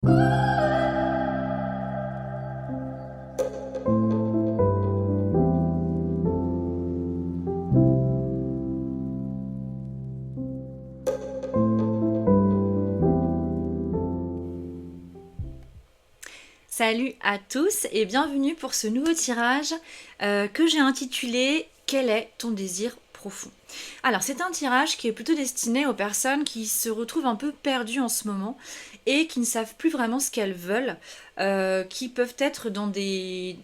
Salut à tous et bienvenue pour ce nouveau tirage que j'ai intitulé « Quel est ton désir profond ?» Alors c'est un tirage qui est plutôt destiné aux personnes qui se retrouvent un peu perdues en ce moment et qui ne savent plus vraiment ce qu'elles veulent, qui peuvent être dans des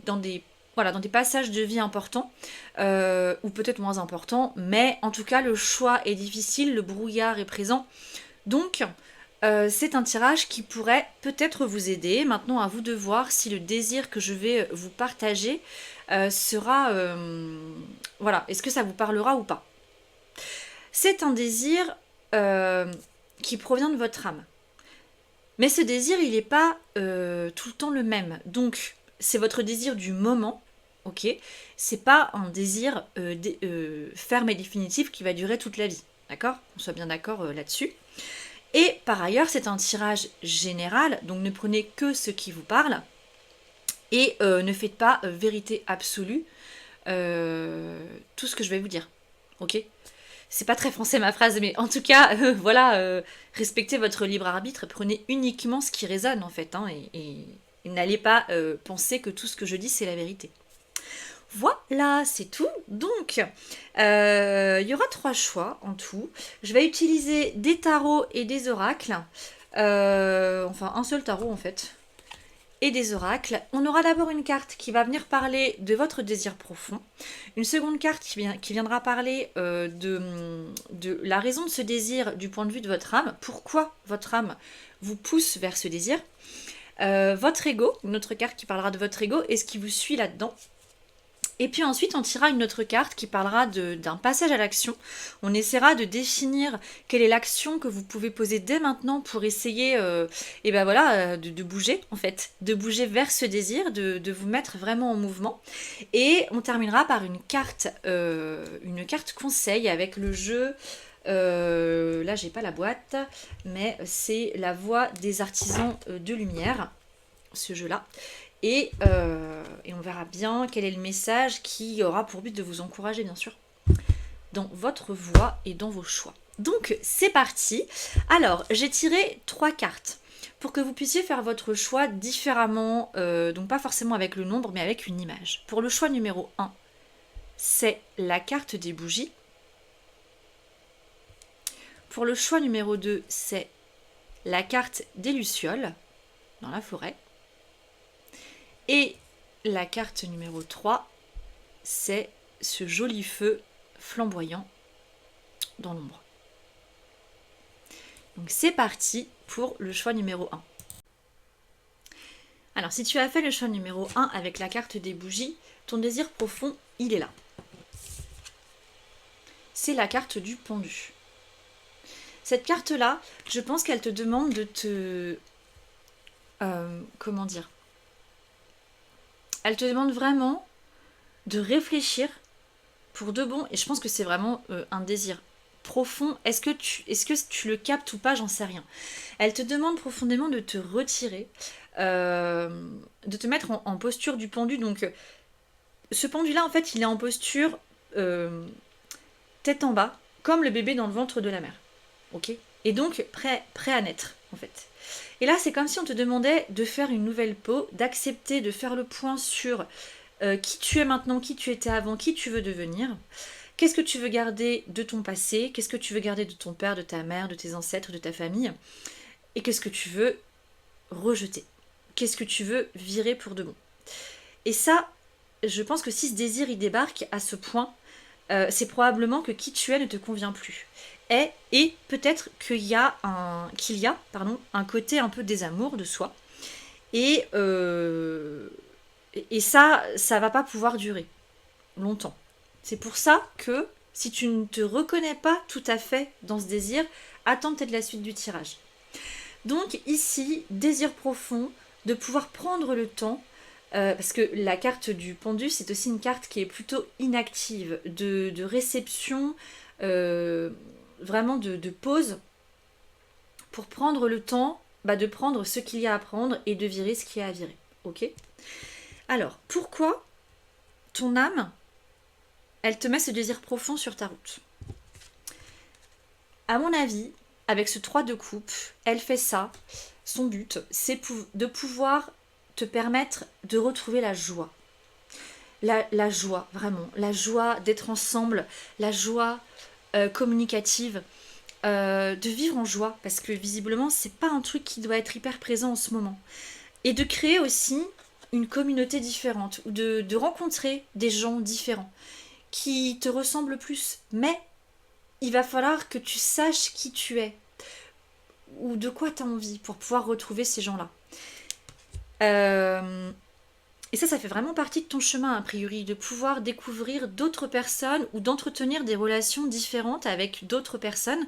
passages de vie importants ou peut-être moins importants, mais en tout cas le choix est difficile, le brouillard est présent. Donc, c'est un tirage qui pourrait peut-être vous aider. Maintenant, à vous de voir si le désir que je vais vous partager sera... voilà, est-ce que ça vous parlera ou pas? C'est un désir qui provient de votre âme. Mais ce désir, il n'est pas tout le temps le même. Donc, c'est votre désir du moment, ok? C'est pas un désir ferme et définitif qui va durer toute la vie, d'accord? On soit bien d'accord là-dessus. Et par ailleurs, c'est un tirage général, donc ne prenez que ce qui vous parle et ne faites pas vérité absolue tout ce que je vais vous dire. Ok? C'est pas très français ma phrase, mais en tout cas, voilà, respectez votre libre arbitre et prenez uniquement ce qui résonne en fait, hein, et n'allez pas penser que tout ce que je dis c'est la vérité. Voilà, c'est tout. Donc, il y aura 3 choix en tout. Je vais utiliser des tarots et des oracles. Enfin, un seul tarot en fait. Et des oracles. On aura d'abord une carte qui va venir parler de votre désir profond. Une seconde carte qui viendra parler de la raison de ce désir du point de vue de votre âme. Pourquoi votre âme vous pousse vers ce désir. Votre ego, une autre carte qui parlera de votre ego et ce qui vous suit là-dedans. Et puis ensuite, on tirera une autre carte qui parlera d'un passage à l'action. On essaiera de définir quelle est l'action que vous pouvez poser dès maintenant pour essayer de bouger, en fait. De bouger vers ce désir, de vous mettre vraiment en mouvement. Et on terminera par une carte conseil avec le jeu... là, j'ai pas la boîte, mais c'est la voix des artisans de lumière, ce jeu-là. Et on verra bien quel est le message qui aura pour but de vous encourager, bien sûr, dans votre voie et dans vos choix. Donc, c'est parti. Alors, j'ai tiré 3 cartes pour que vous puissiez faire votre choix différemment, donc pas forcément avec le nombre, mais avec une image. Pour le choix numéro 1, c'est la carte des bougies. Pour le choix numéro 2, c'est la carte des lucioles dans la forêt. Et la carte numéro 3, c'est ce joli feu flamboyant dans l'ombre. Donc c'est parti pour le choix numéro 1. Alors si tu as fait le choix numéro 1 avec la carte des bougies, ton désir profond, il est là. C'est la carte du pendu. Cette carte-là, je pense qu'elle te demande de te... comment dire ? Elle te demande vraiment de réfléchir pour de bon, et je pense que c'est vraiment un désir profond. Est-ce que tu le captes ou pas, j'en sais rien. Elle te demande profondément de te retirer, de te mettre en posture du pendu. Donc ce pendu-là, en fait, il est en posture tête en bas, comme le bébé dans le ventre de la mère. Ok ? Et donc prêt à naître, en fait. Et là, c'est comme si on te demandait de faire une nouvelle peau, d'accepter de faire le point sur qui tu es maintenant, qui tu étais avant, qui tu veux devenir. Qu'est-ce que tu veux garder de ton passé? Qu'est-ce que tu veux garder de ton père, de ta mère, de tes ancêtres, de ta famille? Et qu'est-ce que tu veux rejeter? Qu'est-ce que tu veux virer pour de bon? Et ça, je pense que si ce désir y débarque à ce point, c'est probablement que qui tu es ne te convient plus. Et peut-être qu'il y a un côté un peu désamour de soi. Et ça va pas pouvoir durer longtemps. C'est pour ça que si tu ne te reconnais pas tout à fait dans ce désir, attends peut-être la suite du tirage. Donc ici, désir profond, de pouvoir prendre le temps, parce que la carte du pendu, c'est aussi une carte qui est plutôt inactive, de réception, vraiment de pause, pour prendre le temps de prendre ce qu'il y a à prendre et de virer ce qu'il y a à virer. Ok? Alors, pourquoi ton âme, elle te met ce désir profond sur ta route? À mon avis, avec ce 3 de coupe, elle fait ça. Son but, c'est de pouvoir te permettre de retrouver la joie. La joie, vraiment. La joie d'être ensemble, la joie communicative, de vivre en joie. Parce que visiblement, c'est pas un truc qui doit être hyper présent en ce moment. Et de créer aussi une communauté différente, ou de rencontrer des gens différents qui te ressemblent plus. Mais il va falloir que tu saches qui tu es ou de quoi tu as envie pour pouvoir retrouver ces gens-là. Et ça fait vraiment partie de ton chemin, a priori, de pouvoir découvrir d'autres personnes ou d'entretenir des relations différentes avec d'autres personnes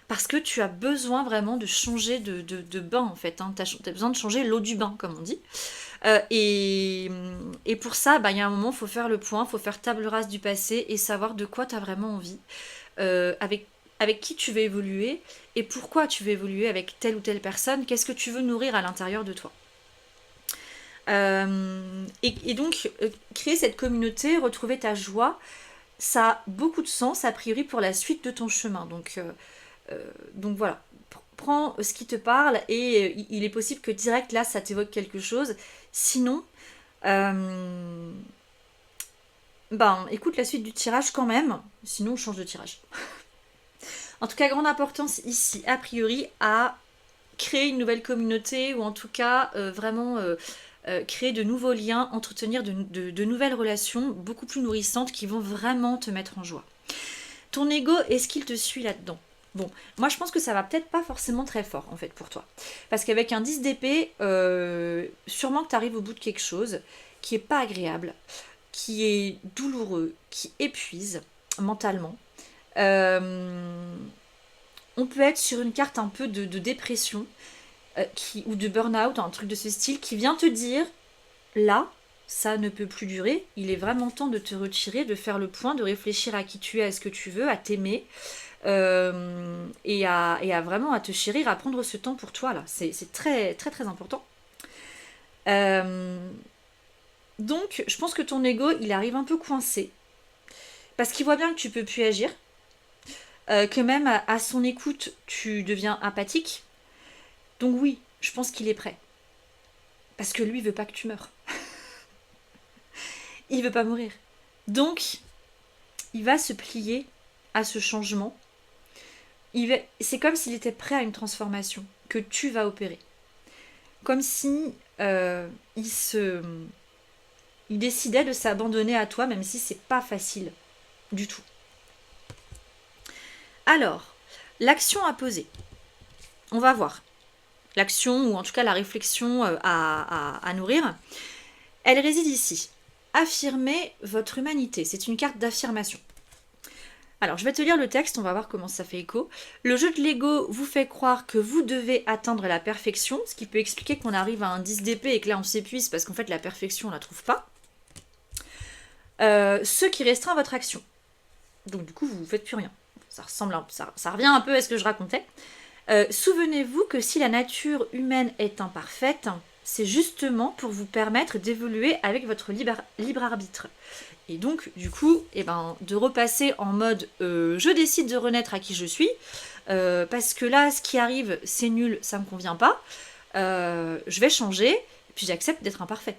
parce que tu as besoin vraiment de changer de bain, en fait. Hein. Tu as besoin de changer l'eau du bain, comme on dit. Et pour ça, il y a un moment, il faut faire le point, il faut faire table rase du passé et savoir de quoi tu as vraiment envie, avec qui tu veux évoluer et pourquoi tu veux évoluer avec telle ou telle personne, qu'est-ce que tu veux nourrir à l'intérieur de toi. Et donc, créer cette communauté, retrouver ta joie, ça a beaucoup de sens, a priori, pour la suite de ton chemin. Donc voilà, prends ce qui te parle et il est possible que direct, là, ça t'évoque quelque chose. Sinon, écoute la suite du tirage quand même, sinon on change de tirage. En tout cas, grande importance ici, a priori, à créer une nouvelle communauté ou en tout cas vraiment créer de nouveaux liens, entretenir de nouvelles relations beaucoup plus nourrissantes qui vont vraiment te mettre en joie. Ton ego, est-ce qu'il te suit là-dedans? Bon, moi je pense que ça va peut-être pas forcément très fort en fait pour toi. Parce qu'avec un 10 d'épée, sûrement que tu arrives au bout de quelque chose qui est pas agréable, qui est douloureux, qui épuise mentalement. On peut être sur une carte un peu de dépression ou de burn-out, un truc de ce style, qui vient te dire, là, ça ne peut plus durer, il est vraiment temps de te retirer, de faire le point, de réfléchir à qui tu es, à ce que tu veux, à t'aimer, et à vraiment à te chérir, à prendre ce temps pour toi, là. C'est très, très, très important. Donc, je pense que ton ego, il arrive un peu coincé, parce qu'il voit bien que tu peux plus agir, que même à son écoute, tu deviens apathique. Donc oui, je pense qu'il est prêt. Parce que lui, il veut pas que tu meurs. Il veut pas mourir. Donc, il va se plier à ce changement. C'est comme s'il était prêt à une transformation que tu vas opérer. Comme si il décidait de s'abandonner à toi, même si c'est pas facile du tout. Alors, l'action à poser. On va voir. L'action, ou en tout cas la réflexion à nourrir, elle réside ici. Affirmez votre humanité. C'est une carte d'affirmation. Alors, je vais te lire le texte, on va voir comment ça fait écho. Le jeu de l'ego vous fait croire que vous devez atteindre la perfection, ce qui peut expliquer qu'on arrive à un 10 d'épée et que là on s'épuise parce qu'en fait la perfection on la trouve pas. Ce qui restreint votre action. Donc du coup vous ne faites plus rien. Ça revient un peu à ce que je racontais. Souvenez-vous que si la nature humaine est imparfaite, c'est justement pour vous permettre d'évoluer avec votre libre arbitre. Et donc, du coup, de repasser en mode je décide de renaître à qui je suis, parce que là, ce qui arrive, c'est nul, ça me convient pas, je vais changer, puis j'accepte d'être imparfait.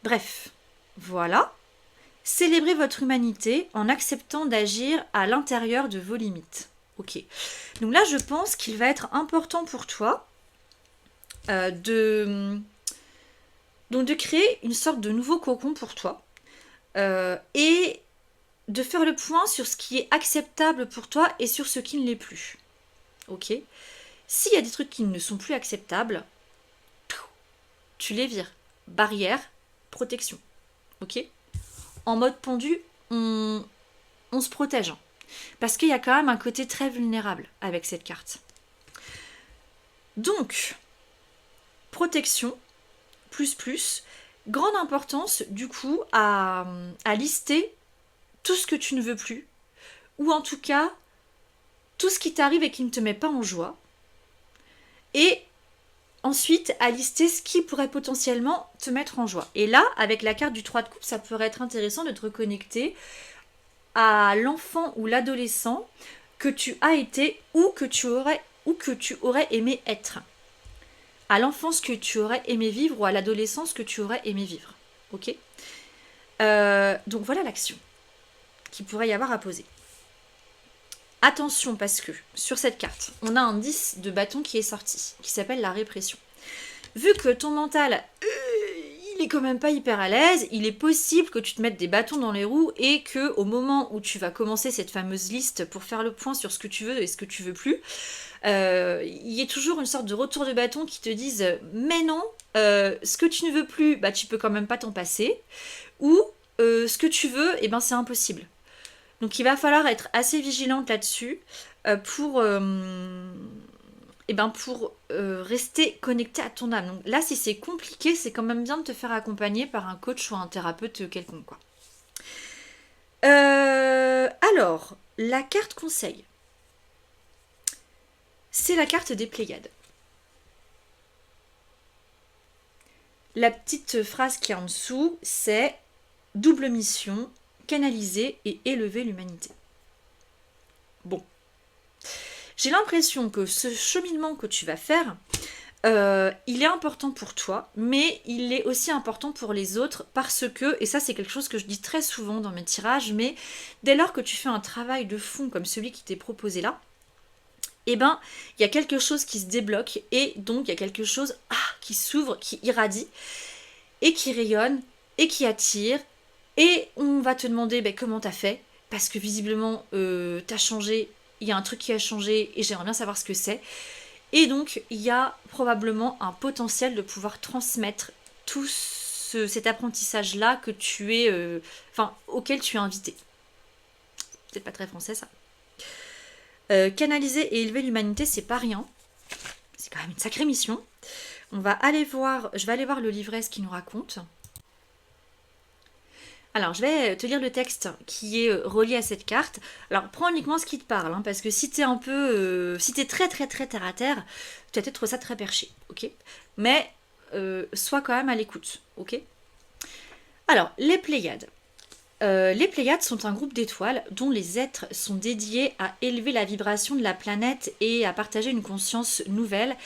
Bref, voilà. Célébrez votre humanité en acceptant d'agir à l'intérieur de vos limites. Ok. Donc là, je pense qu'il va être important pour toi de créer une sorte de nouveau cocon pour toi et de faire le point sur ce qui est acceptable pour toi et sur ce qui ne l'est plus. Ok. S'il y a des trucs qui ne sont plus acceptables, tu les vires. Barrière, protection. Ok. En mode pendu, on se protège. Parce qu'il y a quand même un côté très vulnérable avec cette carte. Donc, protection, plus, grande importance du coup à lister tout ce que tu ne veux plus, ou en tout cas, tout ce qui t'arrive et qui ne te met pas en joie, et ensuite à lister ce qui pourrait potentiellement te mettre en joie. Et là, avec la carte du 3 de coupe, ça pourrait être intéressant de te reconnecter à l'enfant ou l'adolescent que tu as été ou que tu aurais aimé être. À l'enfance que tu aurais aimé vivre ou à l'adolescence que tu aurais aimé vivre. Ok. Donc voilà l'action qu'il pourrait y avoir à poser. Attention parce que sur cette carte, on a un 10 de bâton qui est sorti, qui s'appelle la répression. Vu que ton mental, il est quand même pas hyper à l'aise, il est possible que tu te mettes des bâtons dans les roues et que au moment où tu vas commencer cette fameuse liste pour faire le point sur ce que tu veux et ce que tu veux plus, il y ait toujours une sorte de retour de bâton qui te dise mais non, ce que tu ne veux plus, bah tu peux quand même pas t'en passer, ou ce que tu veux, et ben c'est impossible. Donc il va falloir être assez vigilante là-dessus pour rester connecté à ton âme. Donc là, si c'est compliqué, c'est quand même bien de te faire accompagner par un coach ou un thérapeute quelconque, quoi. Alors, la carte conseil, c'est la carte des Pléiades. La petite phrase qui est en dessous, c'est double mission, canaliser et élever l'humanité. Bon. J'ai l'impression que ce cheminement que tu vas faire, il est important pour toi, mais il est aussi important pour les autres parce que, et ça c'est quelque chose que je dis très souvent dans mes tirages, mais dès lors que tu fais un travail de fond comme celui qui t'est proposé là, eh ben, il y a quelque chose qui se débloque et donc il y a quelque chose qui s'ouvre, qui irradie et qui rayonne et qui attire et on va te demander comment t'as fait parce que visiblement t'as changé, il y a un truc qui a changé et j'aimerais bien savoir ce que c'est. Et donc, il y a probablement un potentiel de pouvoir transmettre tout cet apprentissage-là que tu es, auquel tu es invité. C'est pas très français, ça. Canaliser et élever l'humanité, c'est pas rien. C'est quand même une sacrée mission. Je vais aller voir le livret, ce qu'il nous raconte. Alors, je vais te lire le texte qui est relié à cette carte. Alors, prends uniquement ce qui te parle, hein, parce que si t'es un peu... si t'es très très très terre à terre, tu vas peut-être trouver ça très perché, ok. Mais sois quand même à l'écoute, ok. Alors, les Pléiades. Les Pléiades sont un groupe d'étoiles dont les êtres sont dédiés à élever la vibration de la planète et à partager une conscience nouvelle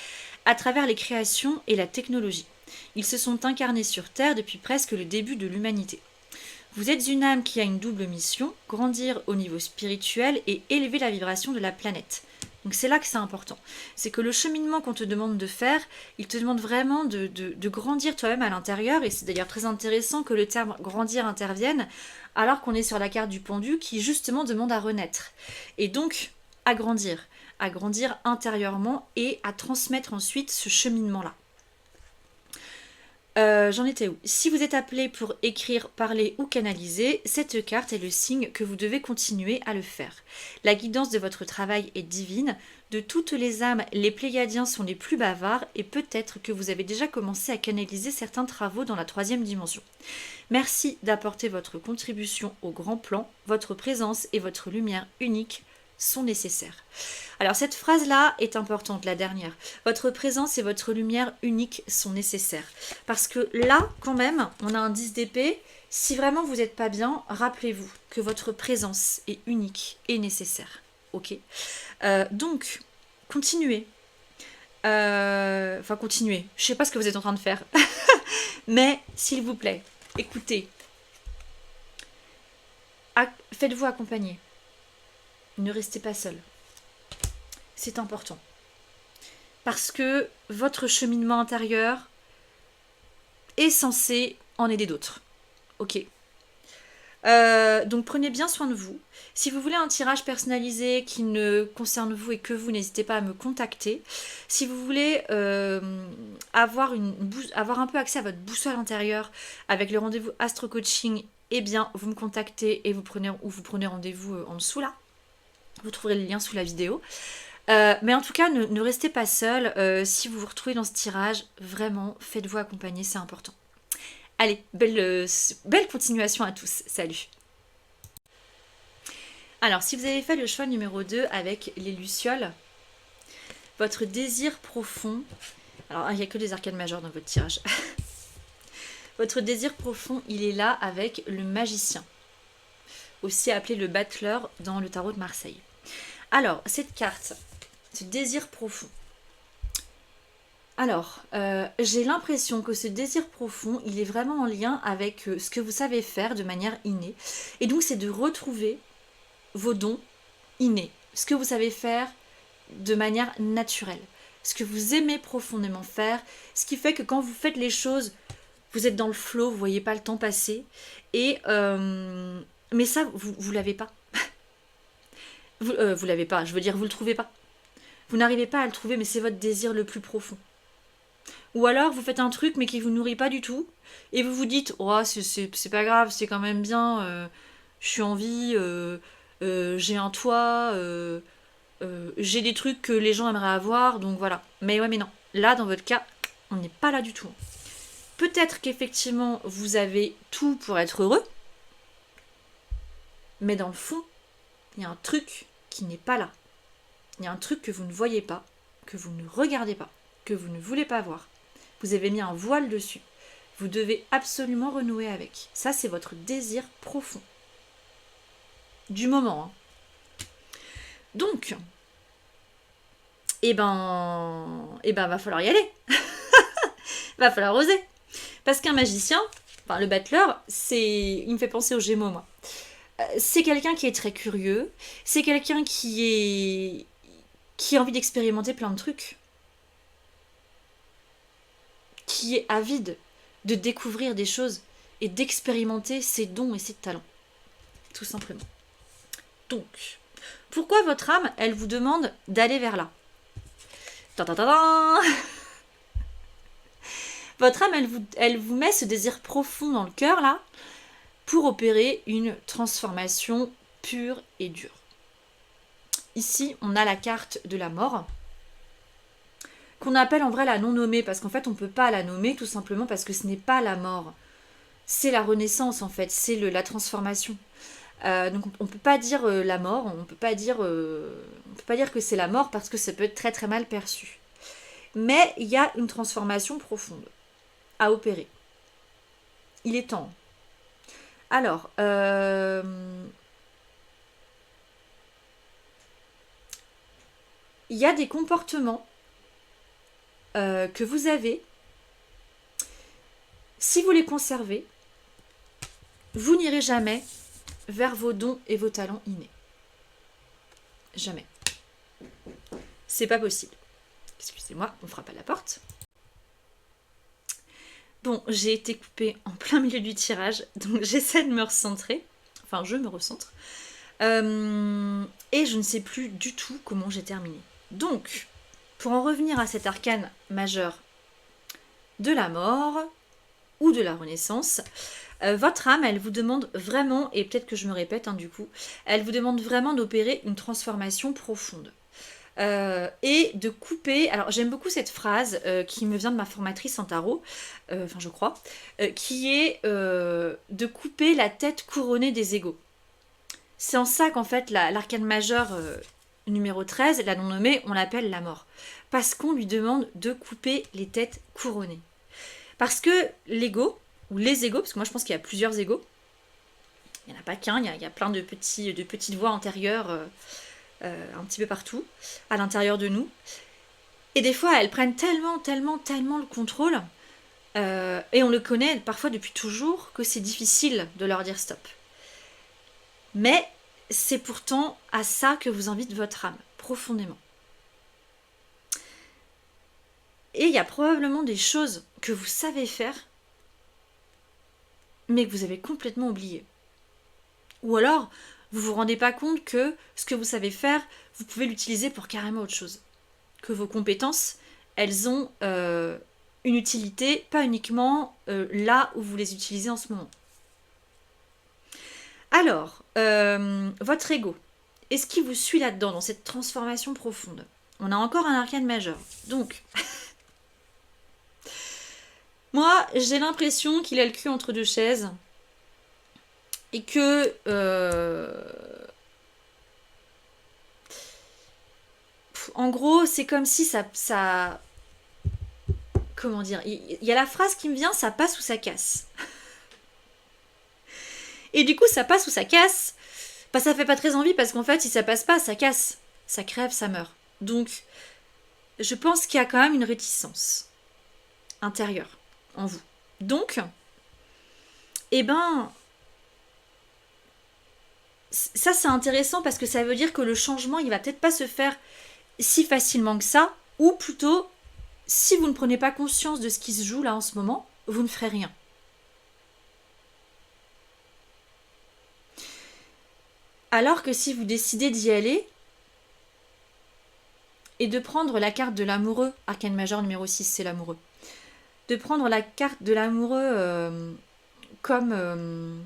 à travers les créations et la technologie. Ils se sont incarnés sur Terre depuis presque le début de l'humanité. Vous êtes une âme qui a une double mission, grandir au niveau spirituel et élever la vibration de la planète. Donc c'est là que c'est important. C'est que le cheminement qu'on te demande de faire, il te demande vraiment de grandir toi-même à l'intérieur. Et c'est d'ailleurs très intéressant que le terme grandir intervienne alors qu'on est sur la carte du pendu qui justement demande à renaître. Et donc à grandir intérieurement et à transmettre ensuite ce cheminement-là. J'en étais où? Si vous êtes appelé pour écrire, parler ou canaliser, cette carte est le signe que vous devez continuer à le faire. La guidance de votre travail est divine. De toutes les âmes, les Pléiadiens sont les plus bavards et peut-être que vous avez déjà commencé à canaliser certains travaux dans la 3e dimension. Merci d'apporter votre contribution au grand plan. Votre présence et votre lumière unique sont nécessaires. Alors cette phrase-là est importante, la dernière. Votre présence et votre lumière unique sont nécessaires. Parce que là, quand même, on a un 10 d'épée. Si vraiment vous n'êtes pas bien, rappelez-vous que votre présence est unique et nécessaire. Ok. Donc, continuez. Continuez. Je ne sais pas ce que vous êtes en train de faire. Mais, s'il vous plaît, écoutez. Faites-vous accompagner. Ne restez pas seul. C'est important. Parce que votre cheminement intérieur est censé en aider d'autres. Ok. Donc prenez bien soin de vous. Si vous voulez un tirage personnalisé qui ne concerne vous et que vous, n'hésitez pas à me contacter. Si vous voulez avoir un peu accès à votre boussole intérieure avec le rendez-vous Astro Coaching, eh bien vous me contactez et vous prenez rendez-vous en dessous là. Vous trouverez le lien sous la vidéo. Mais en tout cas, ne restez pas seul. Si vous vous retrouvez dans ce tirage, vraiment, faites-vous accompagner, c'est important. Allez, belle continuation à tous. Salut. Alors, si vous avez fait le choix numéro 2 avec les Lucioles, votre désir profond... Alors, il n'y a que des arcanes majeures dans votre tirage. Votre désir profond, il est là avec le magicien, aussi appelé le battleur dans le tarot de Marseille. Alors, cette carte, ce désir profond. Alors, j'ai l'impression que ce désir profond, il est vraiment en lien avec ce que vous savez faire de manière innée. Et donc, c'est de retrouver vos dons innés, ce que vous savez faire de manière naturelle, ce que vous aimez profondément faire, ce qui fait que quand vous faites les choses, vous êtes dans le flow, vous ne voyez pas le temps passer. Et mais ça, vous l'avez pas. Vous l'avez pas, je veux dire, vous le trouvez pas. Vous n'arrivez pas à le trouver, mais c'est votre désir le plus profond. Ou alors, vous faites un truc, mais qui ne vous nourrit pas du tout, et vous vous dites, oh, c'est pas grave, c'est quand même bien, je suis en vie, j'ai un toit, j'ai des trucs que les gens aimeraient avoir, donc voilà. Mais ouais, mais non. Là, dans votre cas, on n'est pas là du tout. Peut-être qu'effectivement, vous avez tout pour être heureux, mais dans le fond, il y a un truc qui n'est pas là. Il y a un truc que vous ne voyez pas, que vous ne regardez pas, que vous ne voulez pas voir. Vous avez mis un voile dessus. Vous devez absolument renouer avec. Ça, c'est votre désir profond. Du moment. Hein. Donc, va falloir y aller. Va falloir oser. Parce qu'un magicien, enfin le battleur, il me fait penser aux Gémeaux, moi. C'est quelqu'un qui est très curieux. C'est quelqu'un qui a envie d'expérimenter plein de trucs. Qui est avide de découvrir des choses et d'expérimenter ses dons et ses talents. Tout simplement. Donc, pourquoi votre âme, elle vous demande d'aller vers là? Votre âme, elle vous met ce désir profond dans le cœur, là, pour opérer une transformation pure et dure. Ici, on a la carte de la mort, qu'on appelle en vrai la non-nommée, parce qu'en fait, on ne peut pas la nommer, tout simplement parce que ce n'est pas la mort. C'est la renaissance, en fait, c'est la transformation. Donc, on ne peut pas dire la mort, on ne peut pas dire que c'est la mort, parce que ça peut être très très mal perçu. Mais il y a une transformation profonde à opérer. Il est temps. Alors, il y a des comportements que vous avez. Si vous les conservez, vous n'irez jamais vers vos dons et vos talents innés. Jamais. C'est pas possible. Excusez-moi, on frappe à la porte. Bon, j'ai été coupée en plein milieu du tirage, donc j'essaie de me recentrer. Enfin, je me recentre. Et je ne sais plus du tout comment j'ai terminé. Donc, pour en revenir à cet arcane majeur de la mort ou de la renaissance, votre âme, elle vous demande vraiment, et peut-être que je me répète du coup, elle vous demande vraiment d'opérer une transformation profonde. Et de couper, alors j'aime beaucoup cette phrase qui me vient de ma formatrice en tarot, je crois, qui est de couper la tête couronnée des égos. C'est en ça qu'en fait l'arcane majeur numéro 13, la non-nommée, on l'appelle la mort. Parce qu'on lui demande de couper les têtes couronnées. Parce que l'ego, ou les égos, parce que moi je pense qu'il y a plusieurs égos, il n'y en a pas qu'un, il y a plein de petites voix antérieures un petit peu partout, à l'intérieur de nous. Et des fois, elles prennent tellement le contrôle, et on le connaît parfois depuis toujours, que c'est difficile de leur dire stop. Mais c'est pourtant à ça que vous invite votre âme, profondément. Et il y a probablement des choses que vous savez faire, mais que vous avez complètement oublié. Ou alors, vous vous rendez pas compte que ce que vous savez faire, vous pouvez l'utiliser pour carrément autre chose. Que vos compétences, elles ont une utilité, pas uniquement là où vous les utilisez en ce moment. Alors, votre ego, est-ce qu'il vous suit là-dedans, dans cette transformation profonde? On a encore un arcane majeur. Donc, moi, j'ai l'impression qu'il a le cul entre deux chaises et que En gros, c'est comme si ça... Comment dire? Il y a la phrase qui me vient, ça passe ou ça casse. Et du coup, ça passe ou ça casse. Bah, ça fait pas très envie parce qu'en fait, si ça passe pas, ça casse. Ça crève, ça meurt. Donc, je pense qu'il y a quand même une réticence intérieure en vous. Donc, eh ben, ça c'est intéressant parce que ça veut dire que le changement, il va peut-être pas se faire si facilement que ça, ou plutôt, si vous ne prenez pas conscience de ce qui se joue là en ce moment, vous ne ferez rien. Alors que si vous décidez d'y aller et de prendre la carte de l'amoureux, arcane majeur numéro 6, c'est l'amoureux, de prendre la carte de l'amoureux comme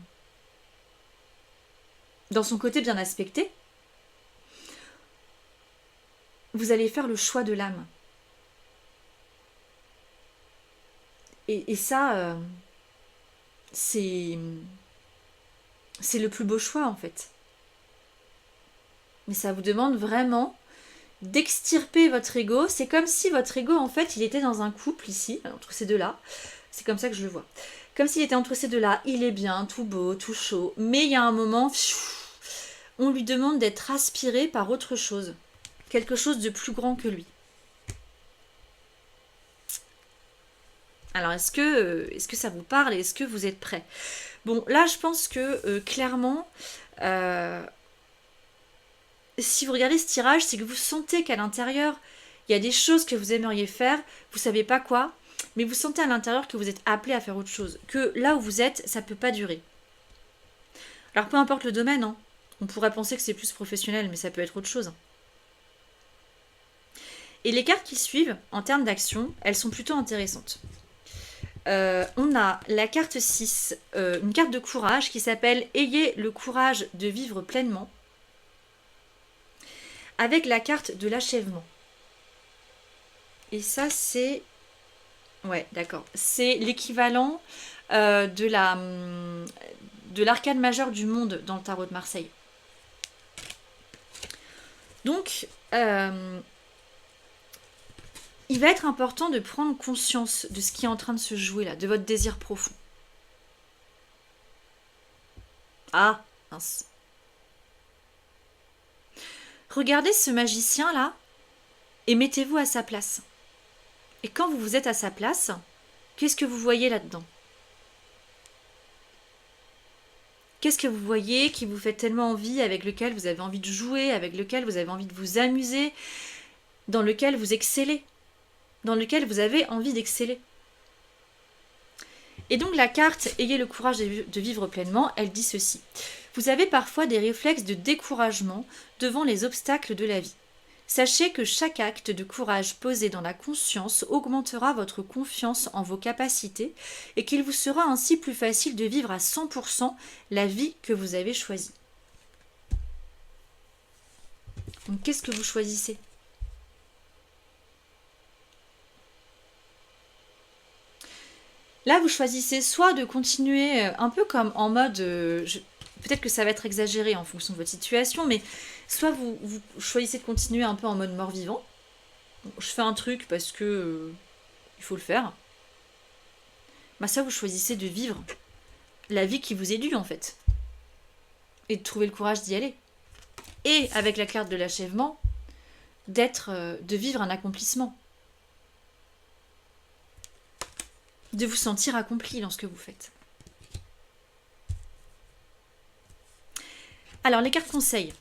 dans son côté bien aspecté, vous allez faire le choix de l'âme. Et ça, c'est le plus beau choix en fait. Mais ça vous demande vraiment d'extirper votre ego. C'est comme si votre ego, en fait, il était dans un couple ici, entre ces deux-là. C'est comme ça que je le vois. Comme s'il était entre ces deux-là, il est bien, tout beau, tout chaud. Mais il y a un moment, on lui demande d'être aspiré par autre chose. Quelque chose de plus grand que lui. Alors, est-ce que ça vous parle et est-ce que vous êtes prêts? Bon, là, je pense que clairement... si vous regardez ce tirage, c'est que vous sentez qu'à l'intérieur, il y a des choses que vous aimeriez faire, vous savez pas quoi, mais vous sentez à l'intérieur que vous êtes appelé à faire autre chose, que là où vous êtes, ça peut pas durer. Alors peu importe le domaine, hein, on pourrait penser que c'est plus professionnel, mais ça peut être autre chose. Et les cartes qui suivent, en termes d'action, elles sont plutôt intéressantes. On a la carte 6, une carte de courage qui s'appelle « Ayez le courage de vivre pleinement », avec la carte de l'achèvement. Et ça, c'est... Ouais, d'accord. C'est l'équivalent de l'arcane majeure du monde dans le tarot de Marseille. Donc, il va être important de prendre conscience de ce qui est en train de se jouer là, de votre désir profond. Ah, mince. Regardez ce magicien là et mettez-vous à sa place. Et quand vous êtes à sa place, qu'est-ce que vous voyez là-dedans? Qu'est-ce que vous voyez qui vous fait tellement envie, avec lequel vous avez envie de jouer, avec lequel vous avez envie de vous amuser, dans lequel vous excellez, dans lequel vous avez envie d'exceller? Et donc la carte « Ayez le courage de vivre pleinement », elle dit ceci. Vous avez parfois des réflexes de découragement devant les obstacles de la vie. Sachez que chaque acte de courage posé dans la conscience augmentera votre confiance en vos capacités et qu'il vous sera ainsi plus facile de vivre à 100% la vie que vous avez choisie. Donc qu'est-ce que vous choisissez ? Là, vous choisissez soit de continuer un peu comme en mode... peut-être que ça va être exagéré en fonction de votre situation, mais soit vous choisissez de continuer un peu en mode mort-vivant. Je fais un truc parce que il faut le faire. Bah, soit vous choisissez de vivre la vie qui vous est due, en fait. Et de trouver le courage d'y aller. Et avec la carte de l'achèvement, de vivre un accomplissement. De vous sentir accompli dans ce que vous faites. Alors, les cartes conseils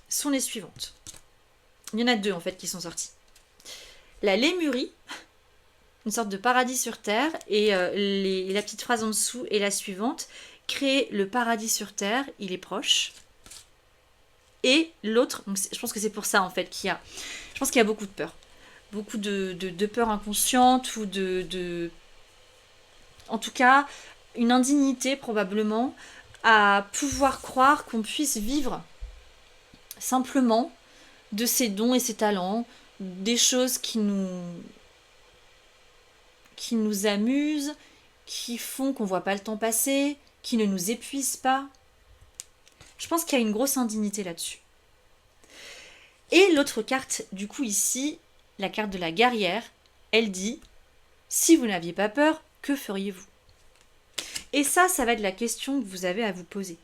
sont les suivantes. Il y en a deux, en fait, qui sont sorties. La Lémurie, une sorte de paradis sur Terre, et la petite phrase en dessous est la suivante. Créer le paradis sur Terre, il est proche. Et l'autre, je pense que c'est pour ça, en fait, je pense qu'il y a beaucoup de peur. Beaucoup de peur inconsciente ou en tout cas, une indignité probablement à pouvoir croire qu'on puisse vivre simplement de ses dons et ses talents, des choses qui nous amusent, qui font qu'on ne voit pas le temps passer, qui ne nous épuisent pas. Je pense qu'il y a une grosse indignité là-dessus. Et l'autre carte, du coup ici, la carte de la guerrière, elle dit, si vous n'aviez pas peur, que feriez-vous? Et ça va être la question que vous avez à vous poser.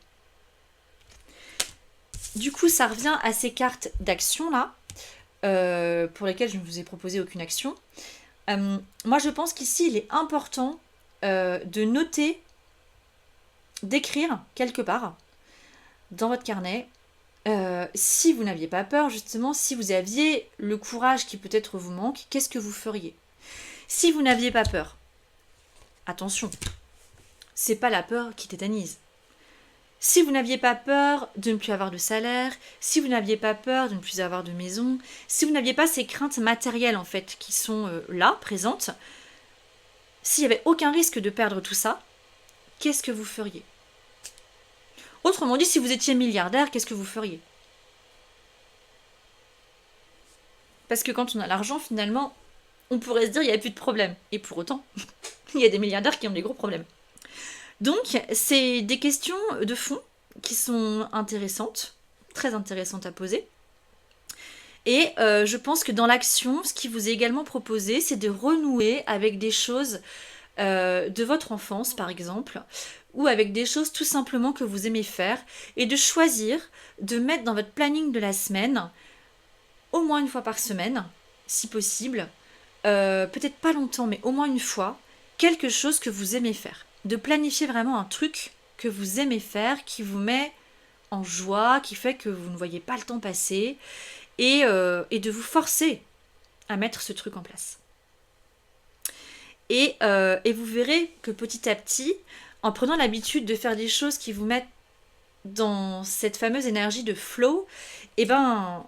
Du coup, ça revient à ces cartes d'action là, pour lesquelles je ne vous ai proposé aucune action. Moi, je pense qu'ici, il est important de noter, d'écrire quelque part dans votre carnet, si vous n'aviez pas peur, justement, si vous aviez le courage qui peut-être vous manque, qu'est-ce que vous feriez? Si vous n'aviez pas peur, attention, c'est pas la peur qui tétanise. Si vous n'aviez pas peur de ne plus avoir de salaire, si vous n'aviez pas peur de ne plus avoir de maison, si vous n'aviez pas ces craintes matérielles en fait qui sont là, présentes, s'il n'y avait aucun risque de perdre tout ça, qu'est-ce que vous feriez? Autrement dit, si vous étiez milliardaire, qu'est-ce que vous feriez? Parce que quand on a l'argent, finalement, on pourrait se dire il n'y a plus de problème. Et pour autant, il y a des milliardaires qui ont des gros problèmes. Donc, c'est des questions de fond qui sont intéressantes, très intéressantes à poser. Et je pense que dans l'action, ce qui vous est également proposé, c'est de renouer avec des choses de votre enfance, par exemple, ou avec des choses tout simplement que vous aimez faire, et de choisir de mettre dans votre planning de la semaine, au moins une fois par semaine, si possible, peut-être pas longtemps, mais au moins une fois, quelque chose que vous aimez faire. De planifier vraiment un truc que vous aimez faire, qui vous met en joie, qui fait que vous ne voyez pas le temps passer, et de vous forcer à mettre ce truc en place. Et vous verrez que petit à petit, en prenant l'habitude de faire des choses qui vous mettent dans cette fameuse énergie de flow, eh ben,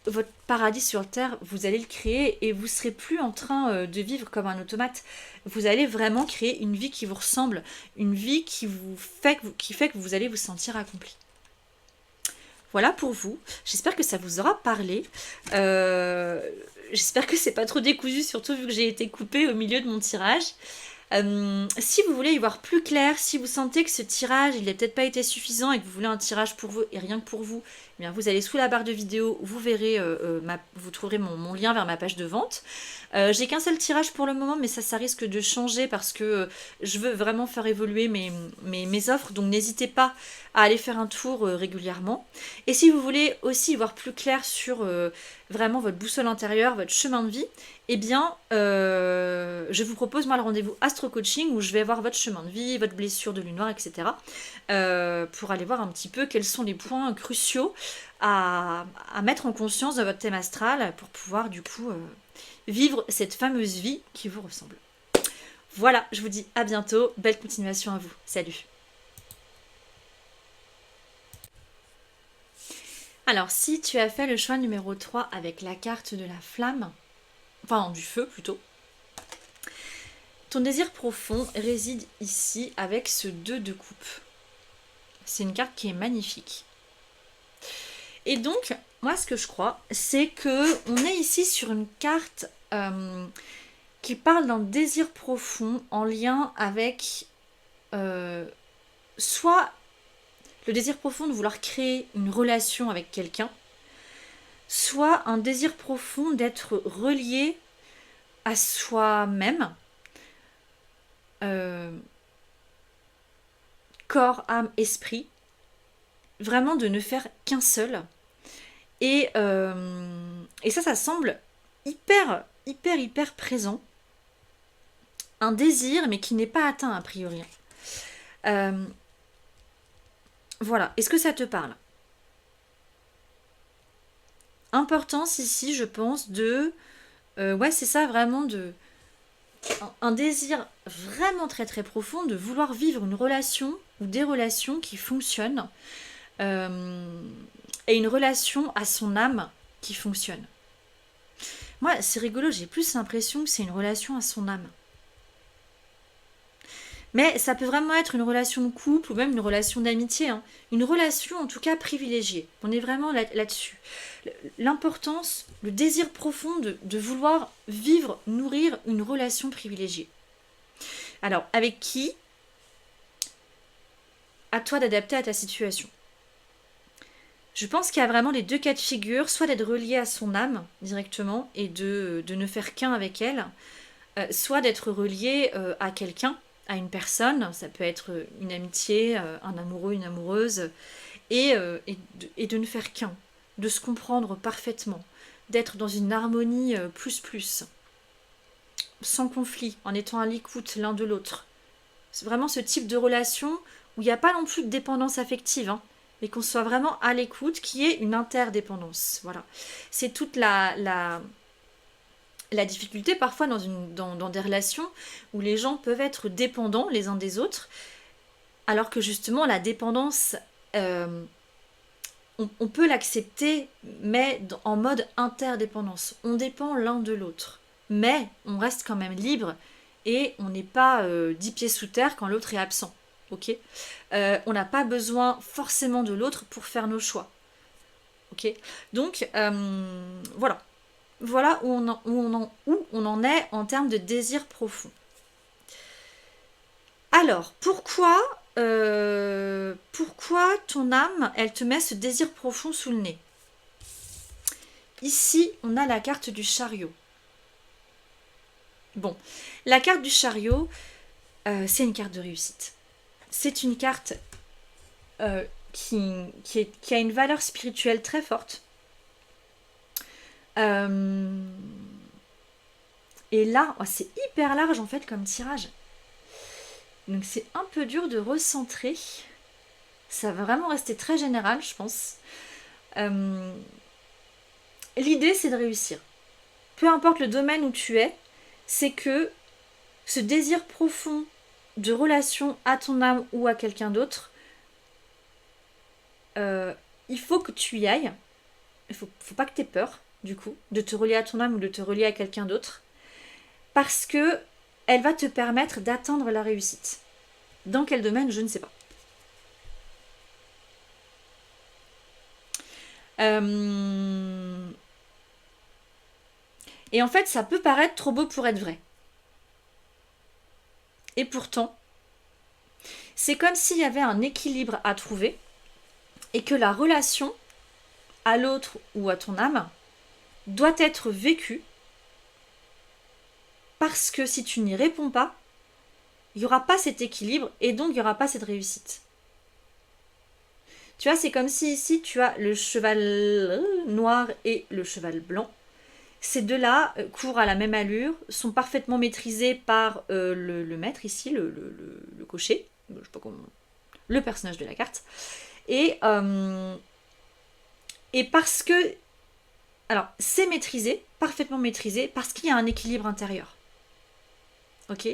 votre paradis sur Terre, vous allez le créer et vous serez plus en train de vivre comme un automate. Vous allez vraiment créer une vie qui vous ressemble, une vie qui fait que vous allez vous sentir accompli. Voilà pour vous. J'espère que ça vous aura parlé. J'espère que c'est pas trop décousu, surtout vu que j'ai été coupée au milieu de mon tirage. Si vous voulez y voir plus clair, si vous sentez que ce tirage il n'a peut-être pas été suffisant et que vous voulez un tirage pour vous et rien que pour vous, eh bien vous allez sous la barre de vidéo, vous verrez, vous trouverez mon lien vers ma page de vente. J'ai qu'un seul tirage pour le moment, mais ça risque de changer parce que je veux vraiment faire évoluer mes offres, donc n'hésitez pas à aller faire un tour régulièrement. Et si vous voulez aussi y voir plus clair sur vraiment votre boussole intérieure, votre chemin de vie, eh bien, je vous propose moi le rendez-vous Astro Coaching où je vais voir votre chemin de vie, votre blessure de lune noire, etc. Pour aller voir un petit peu quels sont les points cruciaux à mettre en conscience de votre thème astral pour pouvoir du coup vivre cette fameuse vie qui vous ressemble. Voilà, je vous dis à bientôt, belle continuation à vous, salut. Alors, si tu as fait le choix numéro 3 avec la carte de la flamme, enfin du feu plutôt, ton désir profond réside ici avec ce 2 de coupe. C'est une carte qui est magnifique. Et donc, moi ce que je crois, c'est que on est ici sur une carte qui parle d'un désir profond en lien avec soit le désir profond de vouloir créer une relation avec quelqu'un, soit un désir profond d'être relié à soi-même, corps, âme, esprit, vraiment de ne faire qu'un seul. Et ça semble hyper présent. Un désir, mais qui n'est pas atteint a priori. Voilà, est-ce que ça te parle? Importance ici, je pense, de... ouais, c'est ça, vraiment de... Un désir vraiment très profond de vouloir vivre une relation ou des relations qui fonctionnent et une relation à son âme qui fonctionne. Moi, c'est rigolo, j'ai plus l'impression que c'est une relation à son âme. Mais ça peut vraiment être une relation de couple ou même une relation d'amitié. Hein. Une relation en tout cas privilégiée. On est vraiment là-dessus. L'importance, le désir profond de vouloir vivre, nourrir une relation privilégiée. Alors, avec qui? À toi d'adapter à ta situation. Je pense qu'il y a vraiment les deux cas de figure, soit d'être relié à son âme directement et de ne faire qu'un avec elle, soit d'être relié à quelqu'un, à une personne, ça peut être une amitié, un amoureux, une amoureuse, et de ne faire qu'un, de se comprendre parfaitement, d'être dans une harmonie plus, sans conflit, en étant à l'écoute l'un de l'autre. C'est vraiment ce type de relation où il n'y a pas non plus de dépendance affective, hein, mais qu'on soit vraiment à l'écoute, qui est une interdépendance. Voilà. C'est toute la difficulté parfois dans des relations où les gens peuvent être dépendants les uns des autres, alors que justement la dépendance, on peut l'accepter, mais en mode interdépendance. On dépend l'un de l'autre, mais on reste quand même libre et on n'est pas 10 pieds sous terre quand l'autre est absent. Ok. On n'a pas besoin forcément de l'autre pour faire nos choix. Ok. Donc voilà. Voilà où on en est en termes de désir profond. Alors, pourquoi ton âme, elle te met ce désir profond sous le nez? Ici, on a la carte du chariot. Bon, la carte du chariot, c'est une carte de réussite. C'est une carte qui a une valeur spirituelle très forte. Et là, c'est hyper large en fait comme tirage. Donc c'est un peu dur de recentrer. Ça va vraiment rester très général, je pense. L'idée, c'est de réussir. Peu importe le domaine où tu es, c'est que ce désir profond de relation à ton âme ou à quelqu'un d'autre, il faut que tu y ailles. Il faut pas que tu aies peur, du coup, de te relier à ton âme ou de te relier à quelqu'un d'autre. Parce que elle va te permettre d'atteindre la réussite. Dans quel domaine, je ne sais pas. Et en fait, ça peut paraître trop beau pour être vrai. Et pourtant, c'est comme s'il y avait un équilibre à trouver et que la relation à l'autre ou à ton âme doit être vécue parce que si tu n'y réponds pas, il n'y aura pas cet équilibre et donc il n'y aura pas cette réussite. Tu vois, c'est comme si ici tu as le cheval noir et le cheval blanc. Ces deux-là courent à la même allure, sont parfaitement maîtrisés par le maître ici, le cocher, je sais pas comment, le personnage de la carte. Et parce que, alors c'est maîtrisé, parfaitement maîtrisé, parce qu'il y a un équilibre intérieur. Ok.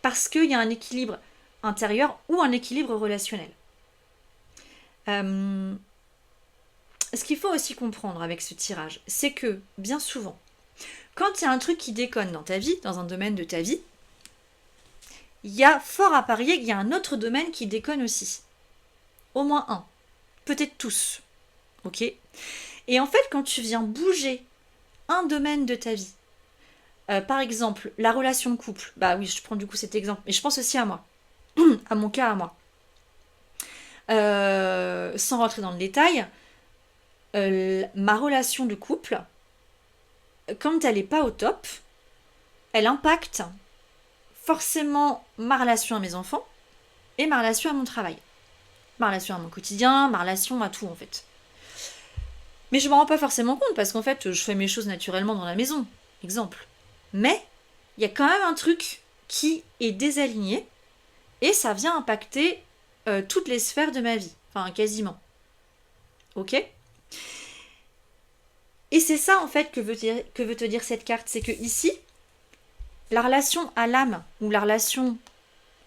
Parce qu'il y a un équilibre intérieur ou un équilibre relationnel. Ce qu'il faut aussi comprendre avec ce tirage, c'est que bien souvent, quand il y a un truc qui déconne dans ta vie, dans un domaine de ta vie, il y a fort à parier qu'il y a un autre domaine qui déconne aussi. Au moins un. Peut-être tous. Ok. Et en fait, quand tu viens bouger un domaine de ta vie, par exemple, la relation de couple, bah oui, je prends du coup cet exemple, mais je pense aussi à moi, à mon cas à moi. Sans rentrer dans le détail, ma relation de couple, quand elle n'est pas au top, elle impacte forcément ma relation à mes enfants et ma relation à mon travail. Ma relation à mon quotidien, ma relation à tout en fait. Mais je ne m'en rends pas forcément compte parce qu'en fait, je fais mes choses naturellement dans la maison, exemple. Mais il y a quand même un truc qui est désaligné et ça vient impacter toutes les sphères de ma vie. Enfin, quasiment. Ok ? Et c'est ça en fait que veut te dire cette carte. C'est que ici, la relation à l'âme ou la relation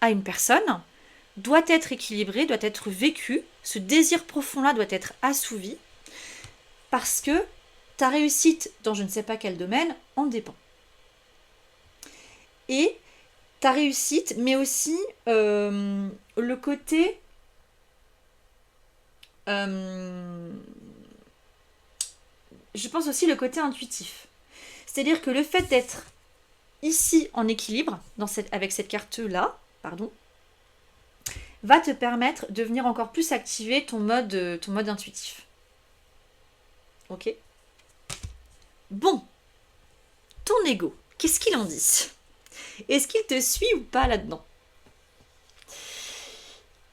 à une personne doit être équilibrée, doit être vécue. Ce désir profond-là doit être assouvi parce que ta réussite dans je ne sais pas quel domaine en dépend. Et ta réussite, mais aussi le côté je pense aussi le côté intuitif. C'est-à-dire que le fait d'être ici en équilibre, avec cette carte-là, va te permettre de venir encore plus activer ton mode intuitif. ok? Bon, ton ego, qu'est-ce qu'il en dit? Est-ce qu'il te suit ou pas là-dedans?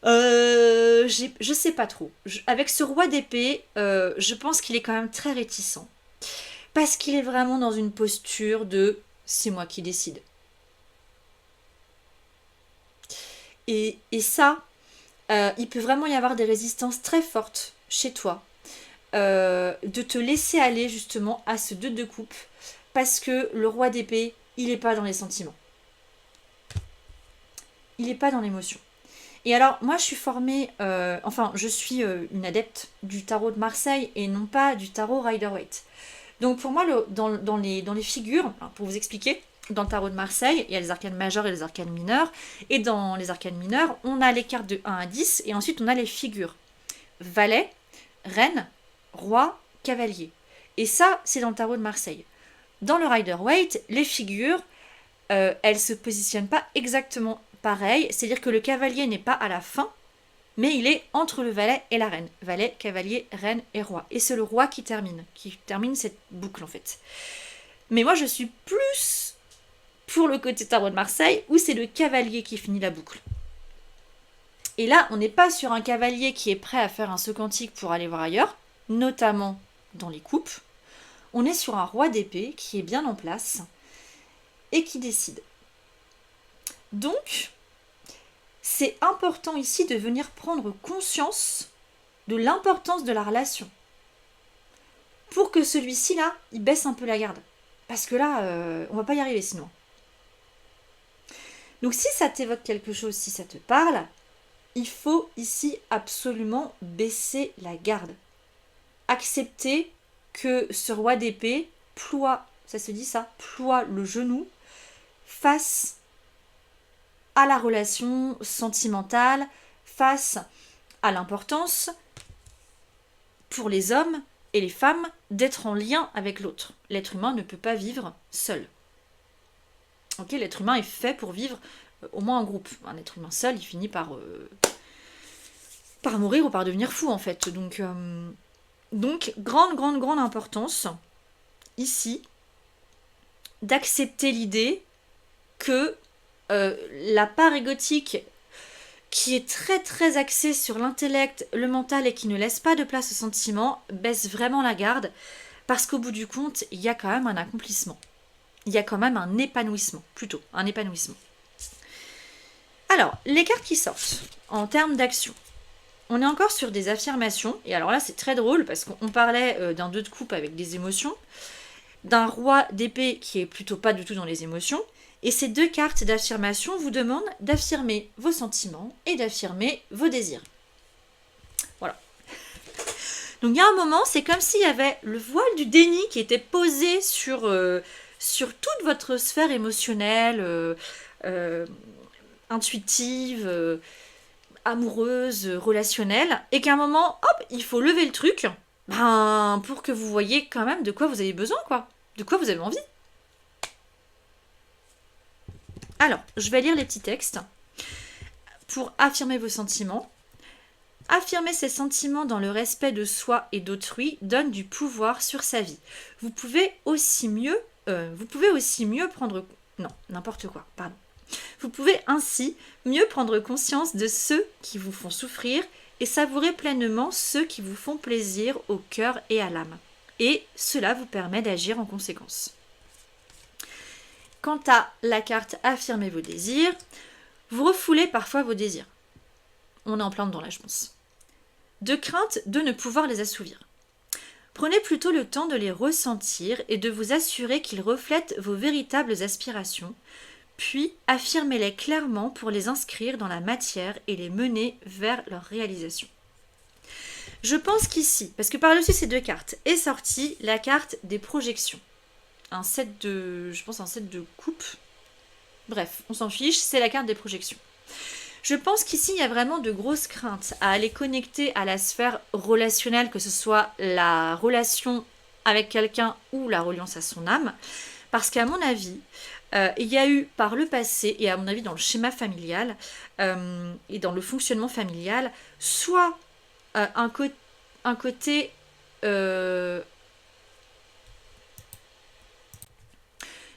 Je sais pas trop. Avec ce roi d'épée, je pense qu'il est quand même très réticent. Parce qu'il est vraiment dans une posture de c'est moi qui décide. Et ça, il peut vraiment y avoir des résistances très fortes chez toi. De te laisser aller justement à ce 2 de coupe. Parce que le roi d'épée, il n'est pas dans les sentiments. Il n'est pas dans l'émotion. Et alors, moi, je suis formée, je suis une adepte du tarot de Marseille et non pas du tarot Rider-Waite. Donc, pour moi, dans les figures, alors, pour vous expliquer, dans le tarot de Marseille, il y a les arcanes majeurs et les arcanes mineurs. Et dans les arcanes mineurs, on a les cartes de 1 à 10 et ensuite, on a les figures. Valet, reine, roi, cavalier. Et ça, c'est dans le tarot de Marseille. Dans le Rider-Waite, les figures, elles se positionnent pas exactement pareil, c'est-à-dire que le cavalier n'est pas à la fin, mais il est entre le valet et la reine. Valet, cavalier, reine et roi. Et c'est le roi qui termine cette boucle en fait. Mais moi je suis plus pour le côté tarot de Marseille, où c'est le cavalier qui finit la boucle. Et là, on n'est pas sur un cavalier qui est prêt à faire un saut quantique pour aller voir ailleurs, notamment dans les coupes. On est sur un roi d'épée qui est bien en place et qui décide. Donc, c'est important ici de venir prendre conscience de l'importance de la relation. Pour que celui-ci, là, il baisse un peu la garde. Parce que là, on va pas y arriver sinon. Donc si ça t'évoque quelque chose, si ça te parle, il faut ici absolument baisser la garde. Accepter que ce roi d'épée ploie, ça se dit ça, ploie le genou face à la relation sentimentale, face à l'importance pour les hommes et les femmes d'être en lien avec l'autre. L'être humain ne peut pas vivre seul. Ok, l'être humain est fait pour vivre au moins en groupe. Un être humain seul, il finit par mourir ou par devenir fou en fait. Donc grande importance ici d'accepter l'idée que la part égotique qui est très très axée sur l'intellect, le mental et qui ne laisse pas de place aux sentiments, baisse vraiment la garde parce qu'au bout du compte, il y a quand même un accomplissement. Il y a quand même un épanouissement, plutôt, un épanouissement. Alors, les cartes qui sortent en termes d'action. On est encore sur des affirmations, et alors là c'est très drôle parce qu'on parlait d'un 2 de coupe avec des émotions, d'un roi d'épée qui est plutôt pas du tout dans les émotions, et ces 2 cartes d'affirmation vous demandent d'affirmer vos sentiments et d'affirmer vos désirs. Voilà. Donc il y a un moment, c'est comme s'il y avait le voile du déni qui était posé sur toute votre sphère émotionnelle, intuitive, amoureuse, relationnelle, et qu'à un moment, hop, il faut lever le truc pour que vous voyez quand même de quoi vous avez besoin, quoi. De quoi vous avez envie. Alors, je vais lire les petits textes pour affirmer vos sentiments. Affirmer ses sentiments dans le respect de soi et d'autrui donne du pouvoir sur sa vie. Vous pouvez aussi mieux prendre... Non, n'importe quoi, pardon. Vous pouvez ainsi mieux prendre conscience de ceux qui vous font souffrir et savourer pleinement ceux qui vous font plaisir au cœur et à l'âme. Et cela vous permet d'agir en conséquence. Quant à la carte Affirmez vos désirs, vous refoulez parfois vos désirs. On est en plein dedans là, je pense. De crainte de ne pouvoir les assouvir. Prenez plutôt le temps de les ressentir et de vous assurer qu'ils reflètent vos véritables aspirations, puis affirmez-les clairement pour les inscrire dans la matière et les mener vers leur réalisation. Je pense qu'ici, parce que par-dessus ces 2 cartes, est sortie la carte des projections. Un set de coupe. Bref, on s'en fiche, c'est la carte des projections. Je pense qu'ici, il y a vraiment de grosses craintes à aller connecter à la sphère relationnelle, que ce soit la relation avec quelqu'un ou la reliance à son âme, parce qu'à mon avis, il y a eu par le passé, et à mon avis dans le schéma familial et dans le fonctionnement familial, soit un côté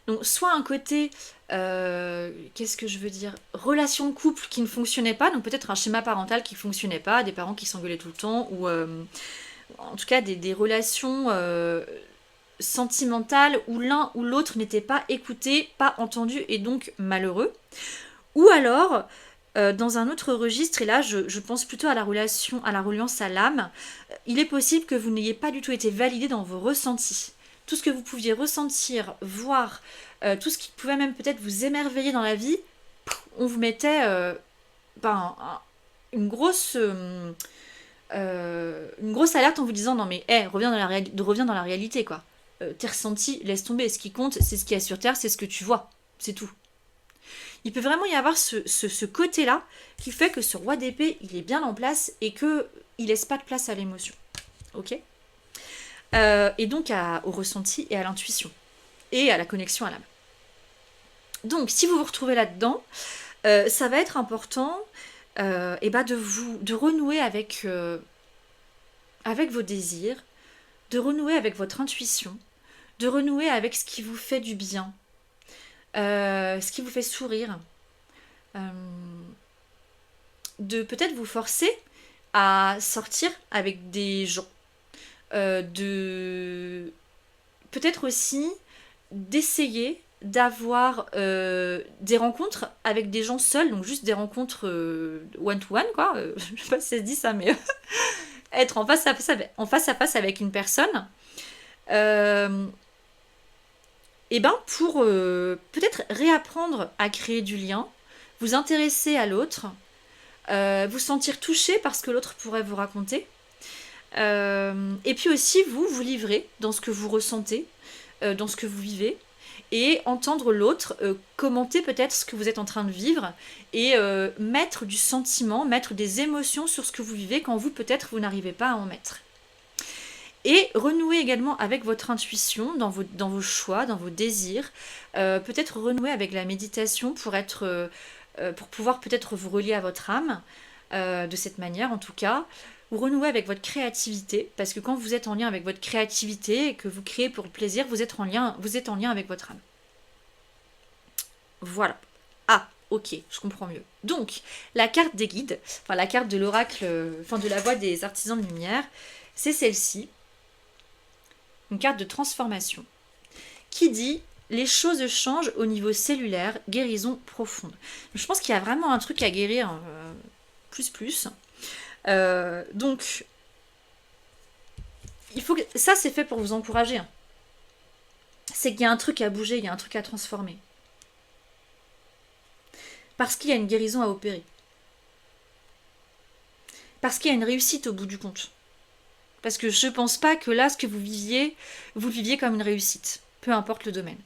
Donc soit un côté, qu'est-ce que je veux dire, relation de couple qui ne fonctionnait pas, donc peut-être un schéma parental qui ne fonctionnait pas, des parents qui s'engueulaient tout le temps, ou en tout cas des relations sentimentales où l'un ou l'autre n'était pas écouté, pas entendu et donc malheureux. Ou alors, dans un autre registre, et là je pense plutôt à la relation, à la reliance à l'âme, il est possible que vous n'ayez pas du tout été validé dans vos ressentis. Tout ce que vous pouviez ressentir, voir, tout ce qui pouvait même peut-être vous émerveiller dans la vie, on vous mettait une grosse alerte en vous disant non mais reviens dans la réalité quoi. Tes ressentis, laisse tomber. Ce qui compte, c'est ce qu'il y a sur Terre, c'est ce que tu vois. C'est tout. Il peut vraiment y avoir ce côté-là qui fait que ce roi d'épée, il est bien en place et qu'il laisse pas de place à l'émotion. Ok. Et donc au ressenti et à l'intuition. Et à la connexion à l'âme. Donc, si vous vous retrouvez là-dedans, ça va être important de renouer avec vos désirs, de renouer avec votre intuition, de renouer avec ce qui vous fait du bien, ce qui vous fait sourire, de peut-être vous forcer à sortir avec des gens, de peut-être aussi d'essayer d'avoir des rencontres avec des gens seuls, donc juste des rencontres one-to-one, quoi. Je sais pas si ça se dit ça, mais être en face à face avec une personne. Et ben pour peut-être réapprendre à créer du lien, vous intéresser à l'autre, vous sentir touché par ce que l'autre pourrait vous raconter. Et puis aussi vous livrer dans ce que vous ressentez, dans ce que vous vivez, et entendre l'autre commenter peut-être ce que vous êtes en train de vivre, et mettre du sentiment, mettre des émotions sur ce que vous vivez quand vous peut-être vous n'arrivez pas à en mettre. Et renouer également avec votre intuition dans vos choix, dans vos désirs, peut-être renouer avec la méditation pour pouvoir peut-être vous relier à votre âme, de cette manière en tout cas, ou renouer avec votre créativité, parce que quand vous êtes en lien avec votre créativité et que vous créez pour le plaisir, vous êtes en lien avec votre âme. Voilà. Ah, ok, je comprends mieux. Donc, la carte des guides, enfin la carte de l'oracle, de la voix des artisans de lumière, c'est celle-ci. Une carte de transformation qui dit les choses changent au niveau cellulaire, guérison profonde. Je pense qu'il y a vraiment un truc à guérir plus. Donc, il faut que ça c'est fait pour vous encourager. C'est qu'il y a un truc à bouger, il y a un truc à transformer. Parce qu'il y a une guérison à opérer. Parce qu'il y a une réussite au bout du compte. Parce que je pense pas que là, ce que vous le viviez comme une réussite. Peu importe le domaine.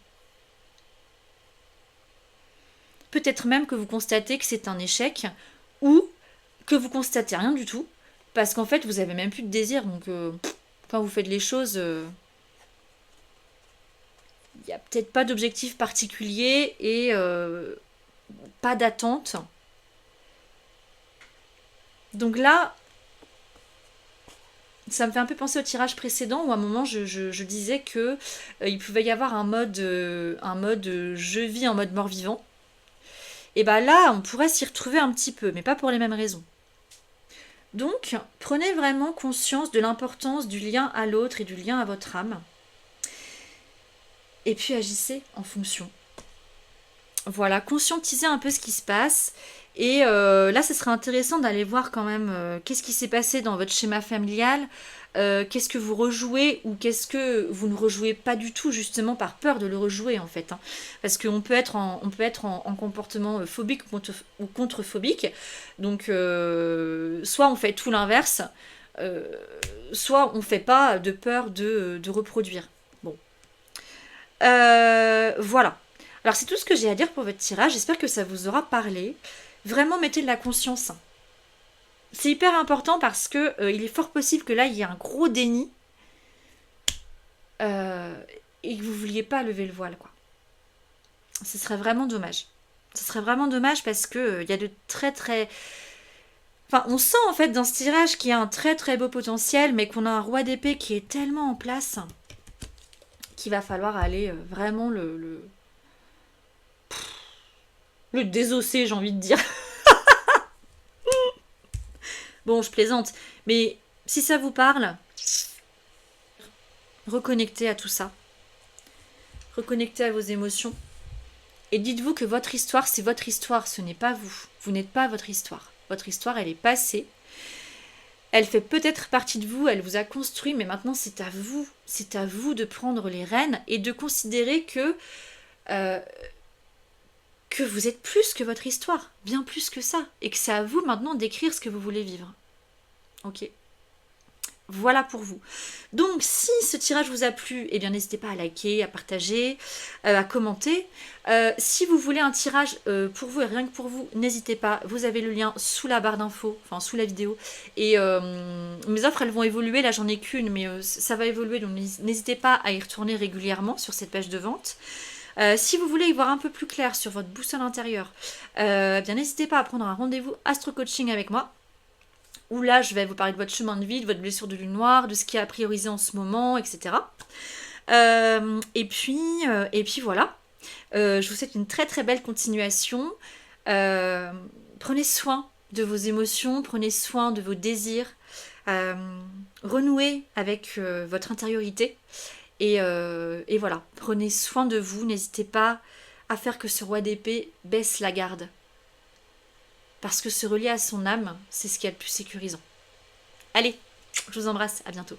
Peut-être même que vous constatez que c'est un échec, ou que vous constatez rien du tout, parce qu'en fait, vous avez même plus de désir. Donc, quand vous faites les choses, il n'y a peut-être pas d'objectif particulier et pas d'attente. Donc là, ça me fait un peu penser au tirage précédent où à un moment je disais que il pouvait y avoir un mode je vis en mode mort-vivant. Et bah là, on pourrait s'y retrouver un petit peu, mais pas pour les mêmes raisons. Donc, prenez vraiment conscience de l'importance du lien à l'autre et du lien à votre âme. Et puis agissez en fonction. Voilà, conscientisez un peu ce qui se passe. Et là, ce serait intéressant d'aller voir quand même qu'est-ce qui s'est passé dans votre schéma familial, qu'est-ce que vous rejouez ou qu'est-ce que vous ne rejouez pas du tout, justement par peur de le rejouer en fait. Parce qu'on peut être en comportement phobique ou contre-phobique. Donc, soit on fait tout l'inverse, soit on ne fait pas de peur de reproduire. Bon. Voilà. Alors c'est tout ce que j'ai à dire pour votre tirage. J'espère que ça vous aura parlé. Vraiment mettez de la conscience. C'est hyper important parce que il est fort possible que là il y ait un gros déni et que vous ne vouliez pas lever le voile, quoi. Ce serait vraiment dommage. Ce serait vraiment dommage parce que il y a de très très... Enfin, on sent en fait dans ce tirage qu'il y a un très très beau potentiel, mais qu'on a un roi d'épée qui est tellement en place qu'il va falloir aller vraiment le désosser, j'ai envie de dire. Bon, je plaisante, mais si ça vous parle, reconnectez à tout ça. Reconnectez à vos émotions. Et dites-vous que votre histoire, c'est votre histoire, ce n'est pas vous. Vous n'êtes pas votre histoire. Votre histoire, elle est passée. Elle fait peut-être partie de vous, elle vous a construit, mais maintenant c'est à vous. C'est à vous de prendre les rênes et de considérer que vous êtes plus que votre histoire, bien plus que ça. Et que c'est à vous maintenant d'écrire ce que vous voulez vivre. Ok. Voilà pour vous. Donc, si ce tirage vous a plu, eh bien, n'hésitez pas à liker, à partager, à commenter. Si vous voulez un tirage pour vous et rien que pour vous, n'hésitez pas. Vous avez le lien sous la barre d'infos, enfin sous la vidéo. Et mes offres, elles vont évoluer. Là, j'en ai qu'une, mais ça va évoluer. Donc, n'hésitez pas à y retourner régulièrement sur cette page de vente. Si vous voulez y voir un peu plus clair sur votre boussole intérieure, bien n'hésitez pas à prendre un rendez-vous Astro Coaching avec moi. Où là, je vais vous parler de votre chemin de vie, de votre blessure de lune noire, de ce qui est à prioriser en ce moment, etc. Et puis voilà. Je vous souhaite une très très belle continuation. Prenez soin de vos émotions, prenez soin de vos désirs. Renouez avec votre intériorité. Et voilà, prenez soin de vous. N'hésitez pas à faire que ce roi d'épée baisse la garde. Parce que se relier à son âme, c'est ce qu'il y a de plus sécurisant. Allez, je vous embrasse, à bientôt.